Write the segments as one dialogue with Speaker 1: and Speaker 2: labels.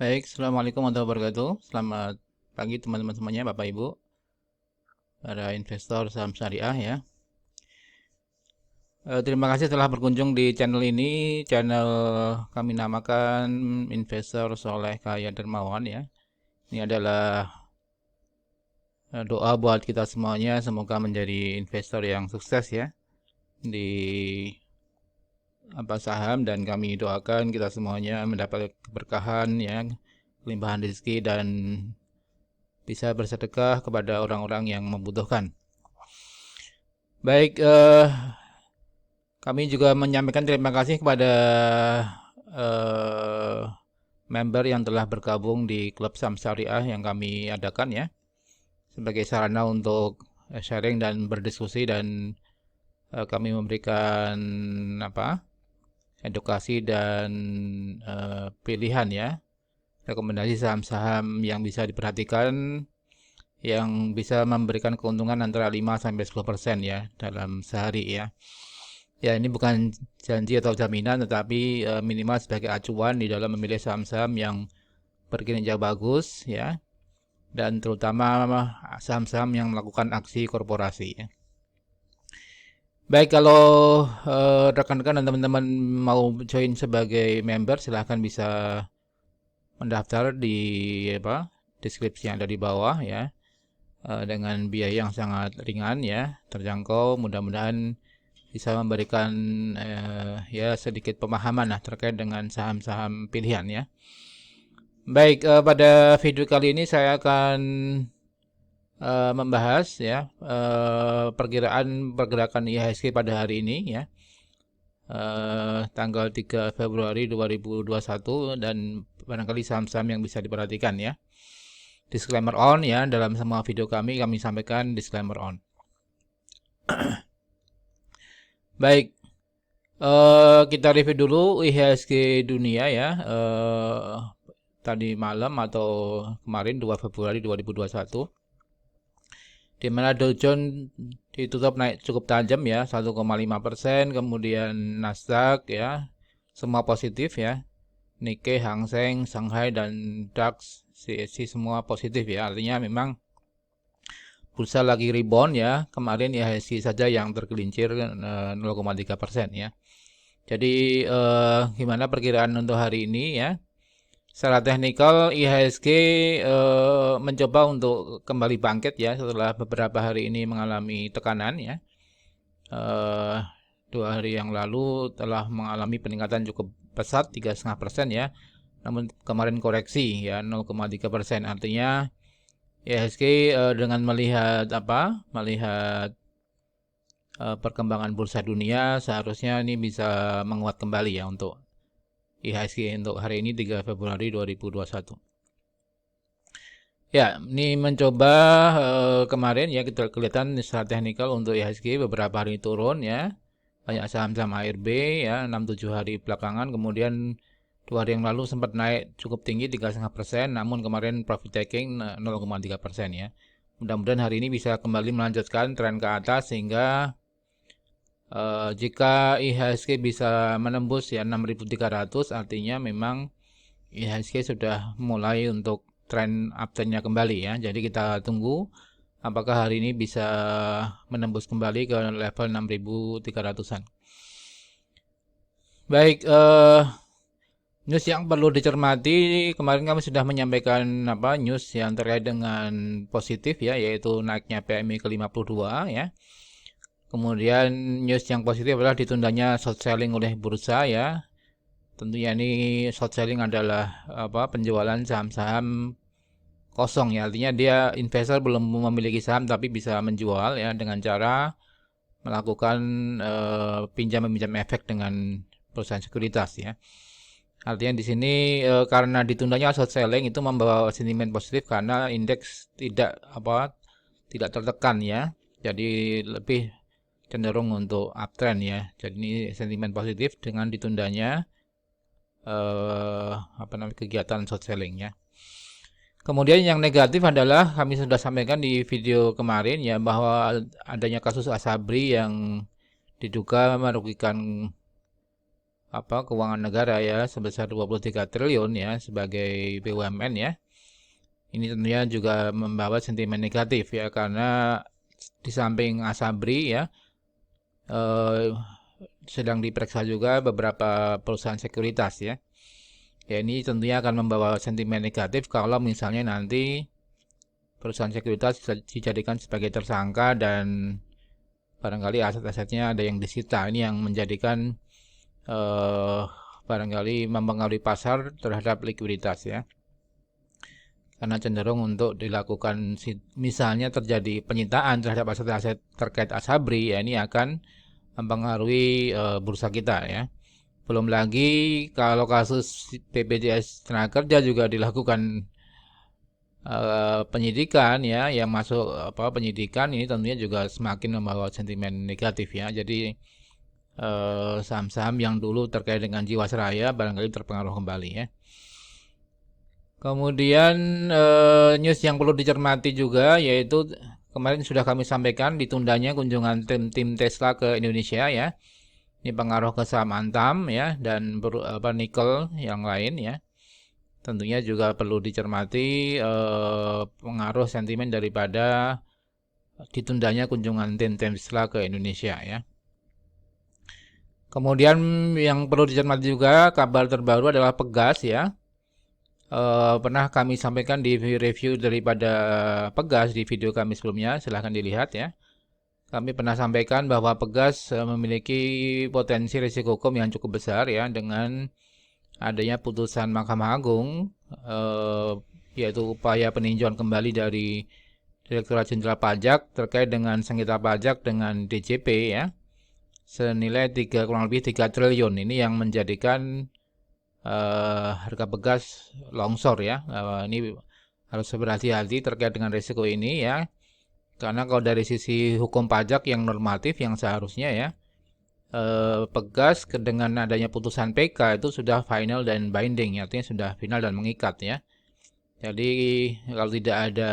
Speaker 1: Baik, Assalamualaikum warahmatullahi wabarakatuh. Selamat pagi teman-teman semuanya, Bapak Ibu, para investor saham syariah ya. Terima kasih telah berkunjung di channel ini. Channel kami namakan Investor Soleh Kaya Dermawan ya. Ini adalah doa buat kita semuanya. Semoga menjadi investor yang sukses ya di saham, dan kami doakan kita semuanya mendapat keberkahan ya, kelimpahan rezeki, dan bisa bersedekah kepada orang-orang yang membutuhkan. Baik, kami juga menyampaikan terima kasih kepada eh, member yang telah bergabung di klub saham syariah yang kami adakan ya, sebagai sarana untuk sharing dan berdiskusi, dan kami memberikan edukasi dan pilihan ya, rekomendasi saham-saham yang bisa diperhatikan, yang bisa memberikan keuntungan antara 5-10% ya dalam sehari ya. Ya, ini bukan janji atau jaminan, tetapi minimal sebagai acuan di dalam memilih saham-saham yang berkinerja bagus ya, dan terutama saham-saham yang melakukan aksi korporasi ya. Baik, kalau rekan-rekan dan teman-teman mau join sebagai member, silahkan bisa mendaftar di deskripsi yang ada di bawah ya, dengan biaya yang sangat ringan ya, terjangkau. Mudah-mudahan bisa memberikan ya sedikit pemahaman terkait dengan saham-saham pilihan ya. Baik, pada video kali ini saya akan membahas ya perkiraan pergerakan IHSG pada hari ini ya, tanggal 3 Februari 2021, dan barangkali saham-saham yang bisa diperhatikan ya. Disclaimer on ya, dalam semua video kami sampaikan disclaimer on. Baik, kita review dulu IHSG dunia ya, tadi malam atau kemarin 2 Februari 2021, di mana Dow Jones ditutup naik cukup tajam ya, 1,5%, kemudian Nasdaq ya semua positif ya, Nikkei, Hang Seng, Shanghai, dan DAX, CSI semua positif ya. Artinya memang bursa lagi rebound ya. Kemarin IHSG saja yang tergelincir 0,3% ya. Jadi gimana perkiraan untuk hari ini ya? Secara teknikal IHSG mencoba untuk kembali bangkit ya setelah beberapa hari ini mengalami tekanan ya. 2 hari yang lalu telah mengalami peningkatan cukup pesat 3,5% ya. Namun kemarin koreksi ya 0,3%. Artinya IHSG dengan melihat perkembangan bursa dunia, seharusnya ini bisa menguat kembali ya untuk IHSG untuk hari ini 3 Februari 2021. Ya, ini mencoba kemarin ya, kita kelihatan secara teknikal untuk IHSG beberapa hari turun ya. Banyak saham-saham ARB ya 6-7 hari belakangan, kemudian 2 hari yang lalu sempat naik cukup tinggi 3,5%, namun kemarin profit taking 0,3% ya. Mudah-mudahan hari ini bisa kembali melanjutkan tren ke atas, sehingga jika IHSG bisa menembus ya 6.300, artinya memang IHSG sudah mulai untuk tren uptrendnya kembali ya. Jadi kita tunggu apakah hari ini bisa menembus kembali ke level 6.300-an. Baik, news yang perlu dicermati, kemarin kami sudah menyampaikan news yang terkait dengan positif ya, yaitu naiknya PMI ke 52 ya. Kemudian news yang positif adalah ditundanya short selling oleh bursa ya. Tentunya ini short selling adalah penjualan saham-saham kosong ya. Artinya dia investor belum memiliki saham tapi bisa menjual ya dengan cara melakukan pinjam-meminjam efek dengan perusahaan sekuritas ya. Artinya di sini karena ditundanya short selling itu membawa sentimen positif karena indeks tidak tertekan ya. Jadi lebih cenderung untuk uptrend ya. Jadi ini sentimen positif dengan ditundanya kegiatan short selling ya. Kemudian yang negatif adalah kami sudah sampaikan di video kemarin ya, bahwa adanya kasus Asabri yang diduga merugikan keuangan negara ya sebesar 23 triliun ya sebagai BUMN ya. Ini tentunya juga membawa sentimen negatif ya, karena di samping Asabri ya sedang diperiksa juga beberapa perusahaan sekuritas ya. Ya, ini tentunya akan membawa sentimen negatif kalau misalnya nanti perusahaan sekuritas dijadikan sebagai tersangka dan barangkali aset-asetnya ada yang disita. Ini yang menjadikan barangkali mempengaruhi pasar terhadap likuiditas ya. Karena cenderung untuk dilakukan, misalnya terjadi penyitaan terhadap aset-aset terkait Asabri, ya ini akan mempengaruhi bursa kita ya. Belum lagi kalau kasus BPJS Tenaga Kerja juga dilakukan penyidikan ya, yang masuk penyidikan, ini tentunya juga semakin membawa sentimen negatif ya. Jadi saham-saham yang dulu terkait dengan Jiwasraya barangkali terpengaruh kembali ya. Kemudian news yang perlu dicermati juga yaitu kemarin sudah kami sampaikan ditundanya kunjungan tim Tesla ke Indonesia ya. Ini pengaruh ke saham Antam ya dan nikel yang lain ya. Tentunya juga perlu dicermati pengaruh sentimen daripada ditundanya kunjungan tim Tesla ke Indonesia ya. Kemudian yang perlu dicermati juga kabar terbaru adalah Pegas ya. Pernah kami sampaikan di review daripada Pegas di video kami sebelumnya, silahkan dilihat ya. Kami pernah sampaikan bahwa Pegas memiliki potensi risiko hukum yang cukup besar ya, dengan adanya putusan Mahkamah Agung yaitu upaya peninjauan kembali dari Direktorat Jenderal Pajak terkait dengan sengketa pajak dengan DJP ya, senilai kurang lebih 3 triliun. Ini yang menjadikan harga Pegas longsor ya. Ini harus berhati-hati terkait dengan risiko ini ya, karena kalau dari sisi hukum pajak yang normatif yang seharusnya ya, Pegas dengan adanya putusan PK itu sudah final dan binding, artinya sudah final dan mengikat ya. Jadi kalau tidak ada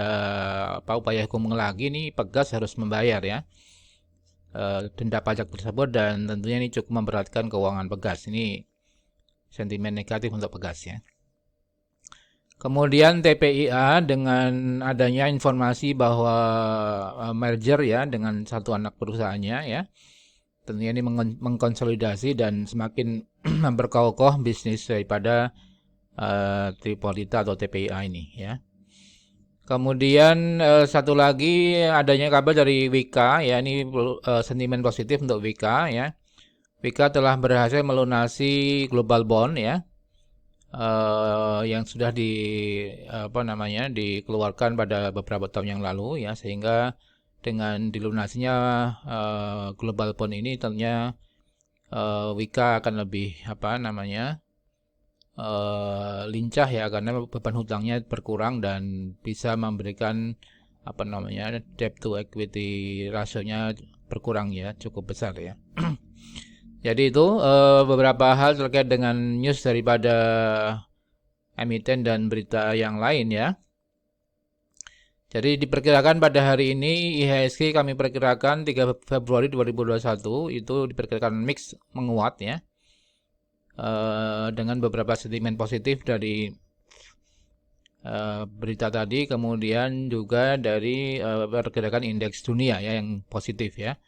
Speaker 1: upaya hukum lagi nih, Pegas harus membayar ya denda pajak tersebut, dan tentunya ini cukup memberatkan keuangan Pegas. Ini sentimen negatif untuk Pegas ya. Kemudian TPIA dengan adanya informasi bahwa merger ya dengan satu anak perusahaannya ya, tentunya ini mengkonsolidasi dan semakin memperkokoh bisnis daripada Tripolita atau TPIA ini ya. Kemudian satu lagi adanya kabar dari Wika ya, ini sentimen positif untuk Wika ya. Wika telah berhasil melunasi global bond ya, yang sudah dikeluarkan pada beberapa tahun yang lalu ya, sehingga dengan dilunasinya global bond ini tentunya Wika akan lebih lincah ya, karena beban hutangnya berkurang dan bisa memberikan debt to equity rasionya berkurang ya, cukup besar ya. Jadi itu beberapa hal terkait dengan news daripada emiten dan berita yang lain ya. Jadi diperkirakan pada hari ini IHSG kami perkirakan 3 Februari 2021 itu diperkirakan mix menguat ya, dengan beberapa sentimen positif dari berita tadi, kemudian juga dari pergerakan indeks dunia ya yang positif ya.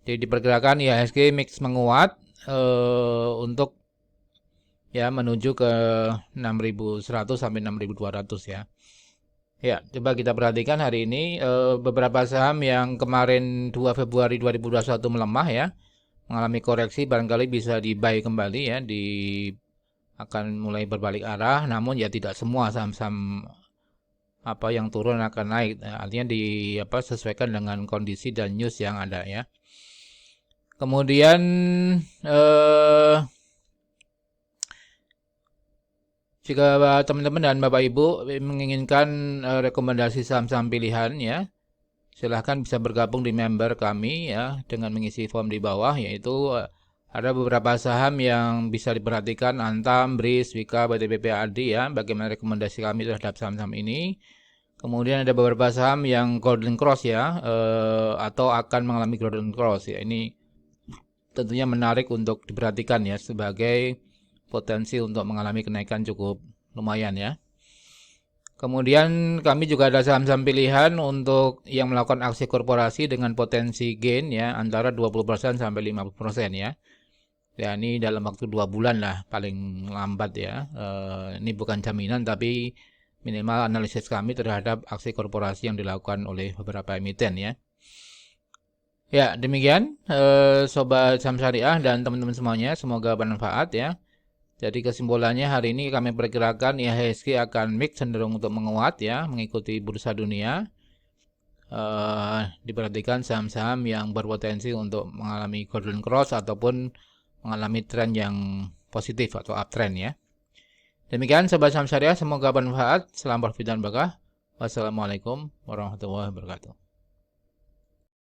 Speaker 1: Jadi diperkirakan IHSG mix menguat untuk ya menuju ke 6.100 sampai 6.200 ya. Ya, coba kita perhatikan hari ini beberapa saham yang kemarin 2 Februari 2021 melemah ya, mengalami koreksi, barangkali bisa di buy kembali ya, akan mulai berbalik arah, namun ya tidak semua saham-saham yang turun akan naik. Artinya sesuaikan dengan kondisi dan news yang ada ya. Kemudian jika teman-teman dan Bapak Ibu menginginkan rekomendasi saham-saham pilihan ya, silahkan bisa bergabung di member kami ya dengan mengisi form di bawah, yaitu ada beberapa saham yang bisa diperhatikan: Antam, BRIS, Wika, BTPP, ADI ya, bagaimana rekomendasi kami terhadap saham-saham ini. Kemudian ada beberapa saham yang golden cross ya, atau akan mengalami golden cross ya. Ini tentunya menarik untuk diperhatikan ya, sebagai potensi untuk mengalami kenaikan cukup lumayan ya. Kemudian kami juga ada saham-saham pilihan untuk yang melakukan aksi korporasi dengan potensi gain ya, antara 20% sampai 50% ya. Ya ini dalam waktu 2 bulan lah paling lambat ya. Ini bukan jaminan tapi minimal analisis kami terhadap aksi korporasi yang dilakukan oleh beberapa emiten ya. Ya demikian Sobat Saham Syariah dan teman-teman semuanya, semoga bermanfaat ya. Jadi kesimpulannya hari ini kami perkirakan IHSG akan mix cenderung untuk menguat ya, mengikuti bursa dunia. Diperhatikan saham-saham yang berpotensi untuk mengalami golden cross ataupun mengalami tren yang positif atau uptrend ya. Demikian Sobat Saham Syariah, semoga bermanfaat. Salam profit dan berkah. Wassalamualaikum warahmatullahi wabarakatuh.